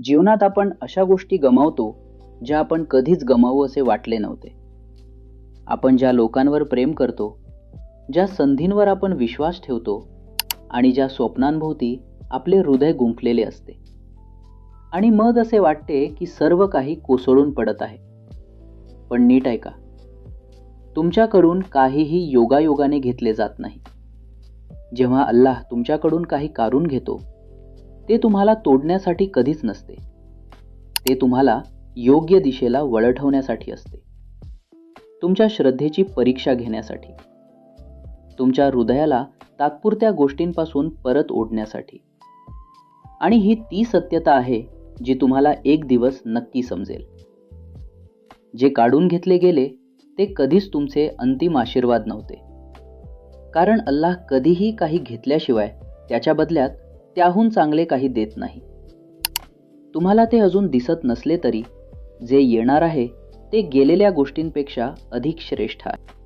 जीवनात आपण अशा गोष्टी गमावतो ज्या आपण कधीच गमावू असे वाटले नव्हते. आपण ज्या लोकांवर प्रेम करतो, ज्या संधींवर आपण विश्वास ठेवतो आणि ज्या स्वप्नांभोवती आपले हृदय गुंफलेले असते. आणि मग असे वाटते की सर्व काही कोसळून पडत आहे. पण नीट ऐका, तुमच्याकडून काहीही योगायोगाने घेतले जात नाही. जेव्हा अल्लाह तुमच्याकडून काही काढून घेतो, ते तुम्हाला तोडण्यासाठी कधीच नसते. ते तुम्हाला योग्य दिशेला वळठवण्यासाठी असते. तुमच्या श्रद्धेची परीक्षा घेण्यासाठी, तुमच्या हृदयाला तात्पुरत्या गोष्टींपासून परत ओढण्यासाठी. आणि ही ती सत्यता आहे जी तुम्हाला एक दिवस नक्की समजेल. जे काढून घेतले गेले ते कधीच तुमचे अंतिम आशीर्वाद नव्हते. कारण अल्लाह कधीही काही घेतल्याशिवाय त्याच्या बदल्यात त्याहून चांगले काही देत नाही. तुम्हाला ते अजून दिसत नसले तरी जे येणार आहे ते गेलेल्या गोष्टींपेक्षा अधिक श्रेष्ठ आहे.